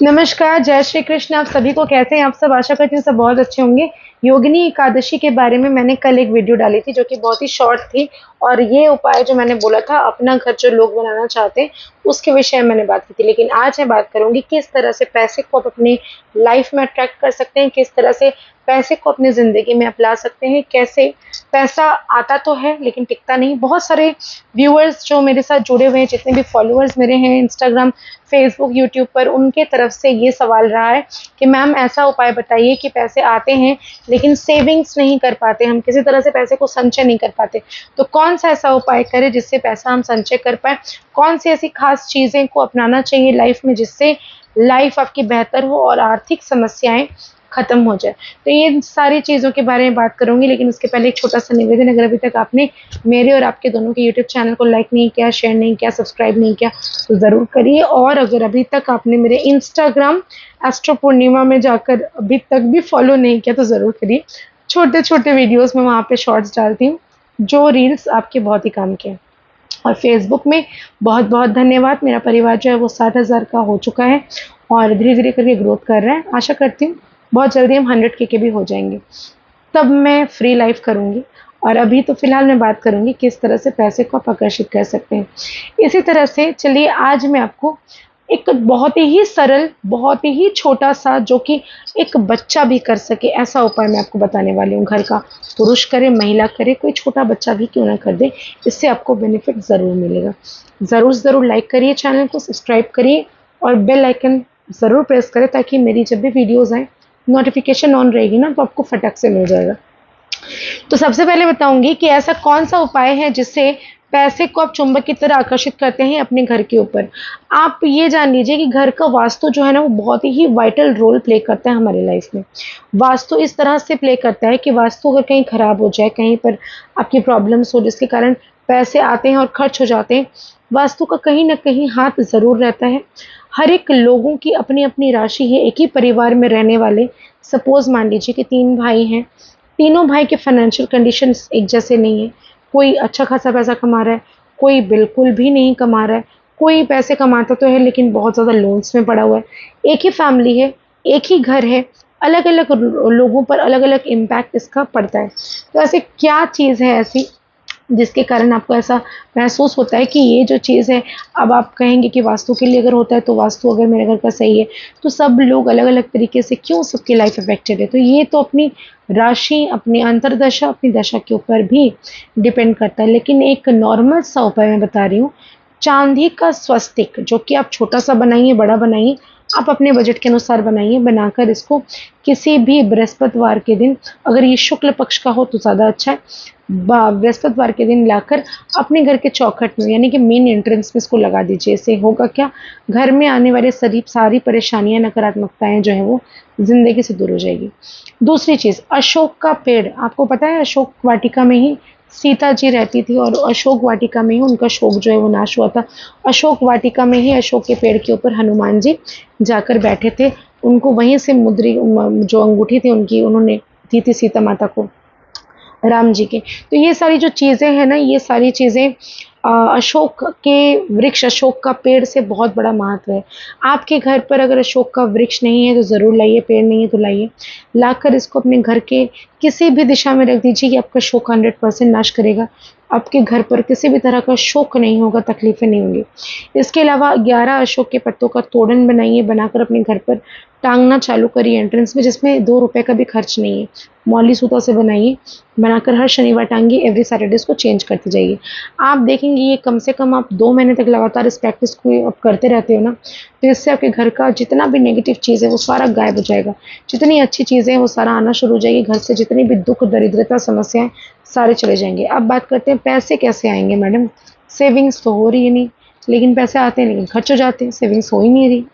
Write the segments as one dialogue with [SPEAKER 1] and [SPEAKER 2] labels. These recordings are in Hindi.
[SPEAKER 1] नमस्कार, जय श्री कृष्ण। आप सभी को कैसे हैं? आप सब आशा करती हूँ सब बहुत अच्छे होंगे। योगिनी एकादशी के बारे में मैंने कल एक वीडियो डाली थी जो कि बहुत ही शॉर्ट थी और ये उपाय जो मैंने बोला था अपना घर जो लोग बनाना चाहते हैं उसके विषय में मैंने बात की थी। लेकिन आज मैं बात करूंगी किस तरह से पैसे को आप अपनी लाइफ में अट्रैक्ट कर सकते हैं, किस तरह से पैसे को अपनी ज़िंदगी में अपना सकते हैं, कैसे पैसा आता तो है लेकिन टिकता नहीं। बहुत सारे व्यूअर्स जो मेरे साथ जुड़े हुए हैं, जितने भी फॉलोअर्स मेरे हैं इंस्टाग्राम, फेसबुक, यूट्यूब पर, उनके तरफ से ये सवाल रहा है कि मैम ऐसा उपाय बताइए कि पैसे आते हैं लेकिन सेविंग्स नहीं कर पाते, हम किसी तरह से पैसे को संचय नहीं कर पाते। तो कौन सा ऐसा उपाय करें जिससे पैसा हम संचय कर पाए? कौन सी ऐसी खास चीज़ें को अपनाना चाहिए लाइफ में जिससे लाइफ आपकी बेहतर हो और आर्थिक समस्याएं खत्म हो जाए? तो ये सारी चीज़ों के बारे में बात करूंगी, लेकिन उसके पहले एक छोटा सा निवेदन, अगर अभी तक आपने मेरे और आपके दोनों के यूट्यूब चैनल को लाइक नहीं किया, शेयर नहीं किया, सब्सक्राइब नहीं किया तो ज़रूर करिए। और अगर अभी तक आपने मेरे इंस्टाग्राम एस्ट्रो पूर्णिमा में जाकर अभी तक भी फॉलो नहीं किया तो ज़रूर करिए। छोटे छोटे वीडियोस में वहाँ पे शॉर्ट्स डालती हूँ जो रील्स आपके बहुत ही काम के हैं। और फेसबुक में बहुत बहुत धन्यवाद, मेरा परिवार जो है वो 7,000 का हो चुका है और धीरे धीरे करके ग्रोथ कर रहा है। आशा करती हूँ बहुत जल्दी हम 100K के भी हो जाएंगे, तब मैं फ्री लाइफ करूँगी। और अभी तो फ़िलहाल मैं बात करूँगी किस तरह से पैसे को आप आकर्षित कर सकते हैं। इसी तरह से चलिए आज मैं आपको एक बहुत ही सरल, बहुत ही छोटा-सा, जो कि एक बच्चा भी कर सके, ऐसा उपाय मैं आपको बताने वाली हूँ। घर का पुरुष करे, महिला करे, कोई छोटा बच्चा भी क्यों ना कर दे, इससे आपको बेनिफिट ज़रूर मिलेगा। ज़रूर लाइक करिए, चैनल को सब्सक्राइब करिए और बेल आइकन ज़रूर प्रेस करें ताकि मेरी जब भी वीडियोज़ आएँ नोटिफिकेशन ऑन रहेगी ना तो आपको फटाक से मिल जाएगा। तो सबसे पहले बताऊंगी कि ऐसा कौन सा उपाय है जिससे पैसे को आप चुंबक की तरह आकर्षित करते हैं अपने घर के ऊपर। आप ये जान लीजिए कि घर का वास्तु जो है ना वो बहुत ही वाइटल रोल प्ले करता है हमारी लाइफ में। वास्तु इस तरह से प्ले करता है कि वास्तु अगर कहीं खराब हो जाए, कहीं पर आपकी प्रॉब्लम्स हो जिसके कारण पैसे आते हैं और खर्च हो जाते हैं, वास्तु का कहीं ना कहीं हाथ ज़रूर रहता है। हर एक लोगों की अपनी अपनी राशि है। एक ही परिवार में रहने वाले, सपोज मान लीजिए कि 3 भाई हैं, तीनों भाई के फाइनेंशियल कंडीशंस एक जैसे नहीं है। कोई अच्छा खासा पैसा कमा रहा है, कोई बिल्कुल भी नहीं कमा रहा है, कोई पैसे कमाता तो है लेकिन बहुत ज़्यादा लोन्स में पड़ा हुआ है। एक ही फैमिली है, एक ही घर है, अलग अलग लोगों पर अलग अलग इम्पैक्ट इसका पड़ता है। तो ऐसे क्या चीज़ है ऐसी जिसके कारण आपको ऐसा महसूस होता है कि ये जो चीज़ है, अब आप कहेंगे कि वास्तु के लिए अगर होता है तो वास्तु अगर मेरे घर का सही है तो सब लोग अलग अलग तरीके से क्यों सबकी लाइफ अफेक्टेड है? तो ये तो अपनी राशि, अपनी अंतरदशा, अपनी दशा के ऊपर भी डिपेंड करता है। लेकिन एक नॉर्मल सा उपाय मैं बता रही हूँ, चांदी का स्वस्तिक, जो कि आप छोटा सा बनाइए, बड़ा बनाइए, आप अपने बजट के अनुसार बनाइए। बनाकर इसको किसी भी बृहस्पतिवार के दिन, अगर ये शुक्ल पक्ष का हो तो ज़्यादा अच्छा है, बृहस्पतिवार के दिन लाकर अपने घर के चौखट में यानी कि मेन एंट्रेंस में इसको लगा दीजिए। इससे होगा क्या, घर में आने वाले सारी परेशानियां, नकारात्मकताएं जो है वो ज़िंदगी से दूर हो जाएगी। दूसरी चीज़, अशोक का पेड़। आपको पता है अशोक वाटिका में ही सीता जी रहती थी और अशोक वाटिका में ही उनका शोक जो है वो नाश हुआ था। अशोक वाटिका में ही अशोक के पेड़ के ऊपर हनुमान जी जाकर बैठे थे। उनको वहीं से मुद्री जो अंगूठी थी उनकी, उन्होंने दी थी सीता माता को, राम जी के। तो ये सारी जो चीज़ें हैं ना, ये सारी चीज़ें अशोक के वृक्ष, अशोक का पेड़ से बहुत बड़ा महत्व है। आपके घर पर अगर अशोक का वृक्ष नहीं है तो ज़रूर लाइए, पेड़ नहीं है तो लाइए। लाकर इसको अपने घर के किसी भी दिशा में रख दीजिए कि आपका शोक 100% नाश करेगा। आपके घर पर किसी भी तरह का शोक नहीं होगा, तकलीफ़ें नहीं होंगी। इसके अलावा 11 अशोक के पत्तों का तोरण बनाइए, बनाकर अपने घर पर टांगना चालू करिए एंट्रेंस में, जिसमें 2 रुपए का भी खर्च नहीं है। मौली सूता से बनाइए, बनाकर हर शनिवार टांगिए, एवरी सैटरडे इसको चेंज करते जाइए। आप देखेंगे ये कम से कम आप 2 महीने तक लगातार इस प्रैक्टिस को आप करते रहते हो ना, तो इससे आपके घर का जितना भी नेगेटिव चीज़ है वो सारा गायब हो जाएगा। जितनी अच्छी चीज़ें हैं वो सारा आना शुरू हो जाएगी। घर से जितनी भी दुख, दरिद्रता, समस्याएँ सारे चले जाएँगे। अब बात करते हैं पैसे कैसे आएँगे मैडम? सेविंग्स तो हो रही है नहीं, लेकिन पैसे आते हैं लेकिन खर्च हो जाते हैं, सेविंग्स हो ही नहीं रही।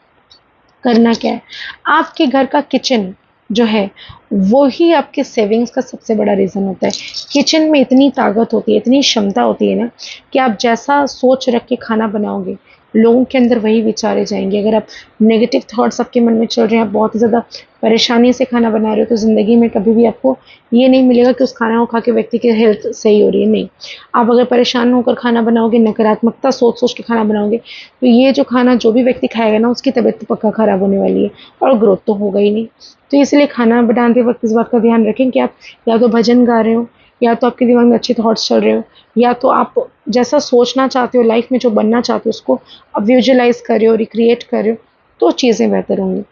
[SPEAKER 1] करना क्या है, आपके घर का किचन जो है वो ही आपके सेविंग्स का सबसे बड़ा रीज़न होता है। किचन में इतनी ताकत होती है, इतनी क्षमता होती है ना कि आप जैसा सोच रख के खाना बनाओगे, लोगों के अंदर वही विचारे जाएंगे। अगर आप नेगेटिव थॉट्स आपके मन में चल रहे हैं, आप बहुत ज़्यादा परेशानी से खाना बना रहे हो, तो ज़िंदगी में कभी भी आपको ये नहीं मिलेगा कि उस खाना को खा के व्यक्ति की हेल्थ सही हो रही है, नहीं। आप अगर परेशान होकर खाना बनाओगे, नकारात्मकता सोच सोच के खाना बनाओगे, तो ये जो खाना जो भी व्यक्ति खाएगा ना, उसकी तबीयत तो पक्का खराब होने वाली है और ग्रोथ तो होगा ही नहीं। तो इसलिए खाना बनाते वक्त इस बात का ध्यान रखें कि आप या तो भजन गा रहे हो, या तो आपके दिमाग में अच्छे थॉट्स चल रहे हो, या तो आप जैसा सोचना चाहते हो लाइफ में, जो बनना चाहते हो, उसको आप विजुअलाइज कर रहे हो, रिक्रिएट कर रहे हो, तो चीज़ें बेहतर होंगी।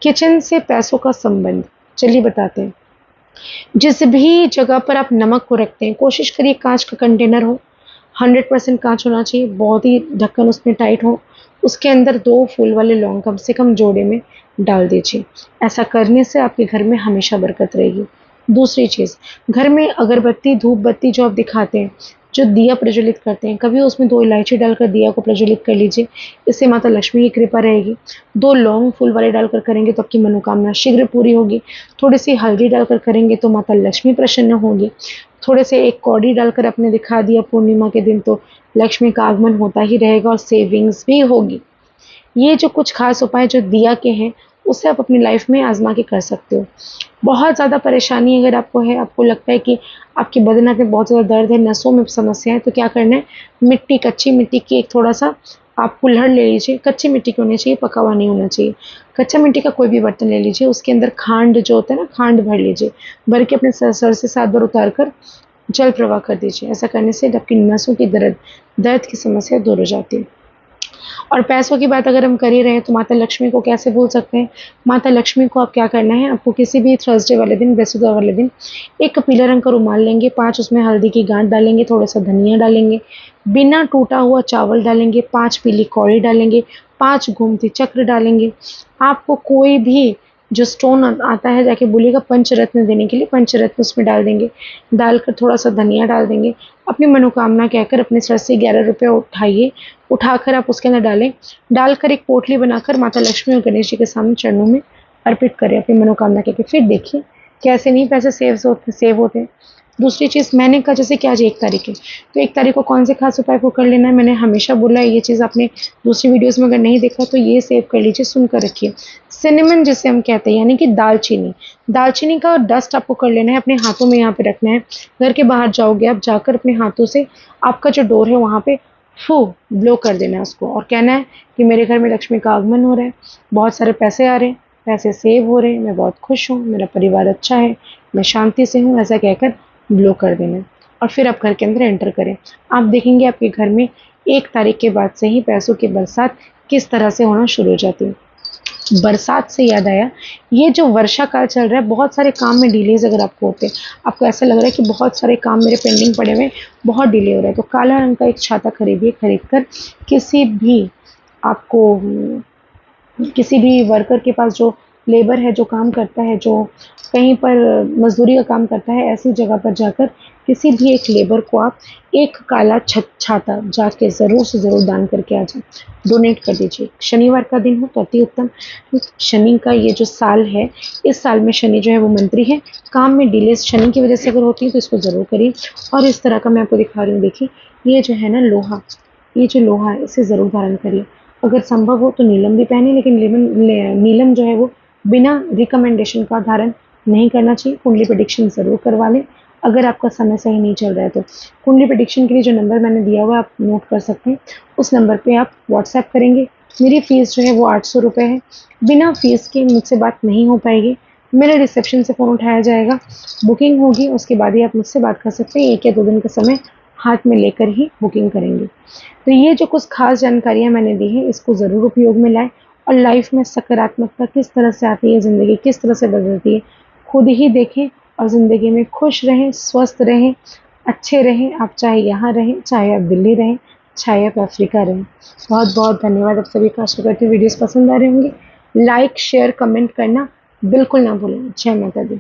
[SPEAKER 1] किचन से पैसों का संबंध, चलिए बताते हैं। जिस भी जगह पर आप नमक को रखते हैं, कोशिश करिए कांच का कंटेनर हो, 100% कांच होना चाहिए, बहुत ही ढक्कन उसमें टाइट हो, उसके अंदर 2 फूल वाले लौंग कम से कम जोड़े में डाल दीजिए। ऐसा करने से आपके घर में हमेशा बरकत रहेगी। दूसरी चीज़, घर में अगरबत्ती, धूप बत्ती जो आप दिखाते हैं, जो दिया प्रज्वलित करते हैं, कभी उसमें 2 इलायची डालकर दिया को प्रज्वलित कर लीजिए, इससे माता लक्ष्मी की कृपा रहेगी। 2 लौंग फूल वाले डालकर करेंगे तो आपकी मनोकामना शीघ्र पूरी होगी। थोड़ी-सी हल्दी डालकर करेंगे तो माता लक्ष्मी प्रसन्न होंगी। थोड़े से 1 कौड़ी डालकर आपने दिखा दिया पूर्णिमा के दिन, तो लक्ष्मी का आगमन होता ही रहेगा और सेविंग्स भी होगी। ये जो कुछ खास उपाय जो दिया के हैं, उसे आप अपनी लाइफ में आज़मा के कर सकते हो। बहुत ज़्यादा परेशानी अगर आपको है, आपको लगता है कि आपकी बदन में बहुत ज़्यादा दर्द है, नसों में समस्या है, तो क्या करना है, मिट्टी, कच्ची मिट्टी की एक थोड़ा-सा आप कुल्हड़ ले लीजिए। कच्ची मिट्टी की होनी चाहिए, पका हुआ नहीं होना चाहिए। कच्चा मिट्टी का कोई भी बर्तन ले लीजिए, उसके अंदर खांड जो होता है ना, खांड भर लीजिए। भर के अपने सर से 7 बार उतार कर जल प्रवाह कर दीजिए। ऐसा करने से आपकी नसों की दर्द की समस्या दूर हो जाती है। और पैसों की बात अगर हम कर ही रहे हैं, तो माता लक्ष्मी को कैसे भूल सकते हैं। माता लक्ष्मी को आप क्या करना है, आपको किसी भी थर्सडे वाले दिन, बृहस्पतिवार वाले दिन, एक पीले रंग का रुमाल लेंगे, 5 उसमें हल्दी की गांठ डालेंगे, थोड़ा सा धनिया डालेंगे, बिना टूटा हुआ चावल डालेंगे, 5 पीली कौड़ी डालेंगे, 5 गोमती चक्र डालेंगे। आपको कोई भी जो स्टोन आता है, जाके बोलिएगा पंचरत्न देने के लिए, पंचरत्न उसमें डाल देंगे। डालकर थोड़ा सा धनिया डाल देंगे, अपनी मनोकामना कहकर अपने सर से 11 रुपये उठाइए, उठाकर आप उसके अंदर डालें। डालकर एक पोटली बनाकर माता लक्ष्मी और गणेश जी के सामने चरणों में अर्पित करें अपनी मनोकामना कहके। फिर देखिए कैसे नहीं पैसे सेव होते हैं। दूसरी चीज़ मैंने कहा, जैसे कि आज 1 तारीख है, तो 1 तारीख को कौन से खास उपाय को कर लेना है, मैंने हमेशा बोला है। ये चीज़ आपने दूसरी वीडियोस में अगर नहीं देखा तो ये सेव कर लीजिए, सुन कर रखिए। सिनेमन जिसे हम कहते हैं, यानी कि दालचीनी, दालचीनी का डस्ट आपको कर लेना है, अपने हाथों में यहाँ पे रखना है। घर के बाहर जाओगे आप, जाकर अपने हाथों से आपका जो डोर है वहाँ पे फू ब्लो कर देना है उसको, और कहना है कि मेरे घर में लक्ष्मी का आगमन हो रहा है, बहुत सारे पैसे आ रहे हैं, पैसे सेव हो रहे हैं, मैं बहुत खुश हूँ, मेरा परिवार अच्छा है, मैं शांति से हूँ, ऐसा कहकर ब्लो कर देना है। और फिर आप घर के अंदर एंटर करें। आप देखेंगे आपके घर में 1 तारीख के बाद से ही पैसों की बरसात किस तरह से होना शुरू हो जाती है। बरसात से याद आया, ये जो वर्षा काल चल रहा है, बहुत सारे काम में डिलेज अगर आपको होते हैं, आपको ऐसा लग रहा है कि बहुत सारे काम मेरे पेंडिंग पड़े हुए हैं, बहुत डिले हो रहा है, तो काला रंग का एक छाता खरीदिए। खरीद कर किसी भी आपको किसी भी वर्कर के पास, जो लेबर है, जो काम करता है, जो कहीं पर मजदूरी का काम करता है, ऐसी जगह पर जाकर किसी भी एक लेबर को आप एक काला छाता जाके ज़रूर से ज़रूर दान करके आ जाए, डोनेट कर दीजिए। शनिवार का दिन हो तो अति उत्तम। शनि का ये जो साल है, इस साल में शनि जो है वो मंत्री है। काम में डिलेज शनि की वजह से अगर होती है तो इसको ज़रूर करिए। और इस तरह का मैं आपको दिखा रही हूँ, देखिए ये जो है ना लोहा, ये जो लोहा है इसे ज़रूर धारण करिए। अगर संभव हो तो नीलम भी पहने, लेकिन नीलम जो है वो बिना रिकमेंडेशन का धारण नहीं करना चाहिए। कुंडली प्रेडिक्शन ज़रूर करवा लें अगर आपका समय सही नहीं चल रहा है तो। कुंडली प्रेडिक्शन के लिए जो नंबर मैंने दिया हुआ है आप नोट कर सकते हैं, उस नंबर पे आप व्हाट्सएप करेंगे। मेरी फ़ीस जो है वो 800 रुपये है। बिना फ़ीस के मुझसे बात नहीं हो पाएगी, मेरे रिसेप्शन से फ़ोन उठाया जाएगा, बुकिंग होगी, उसके बाद ही आप मुझसे बात कर सकते हैं। 1 या 2 दिन का समय हाथ में लेकर ही बुकिंग करेंगे। तो ये जो कुछ खास जानकारियाँ मैंने दी हैं, इसको ज़रूर उपयोग में लाएँ और लाइफ में सकारात्मकता किस तरह से आती है, ज़िंदगी किस तरह से बदलती है, खुद ही देखें और ज़िंदगी में खुश रहें, स्वस्थ रहें, अच्छे रहें। आप चाहे यहाँ रहें, चाहे आप दिल्ली रहें, चाहे आप अफ्रीका रहें। बहुत बहुत धन्यवाद आप सभी का। आशा करती हूँ वीडियोज़ पसंद आ रहे होंगे। लाइक, शेयर, कमेंट करना बिल्कुल ना भूलें। जय माता दी।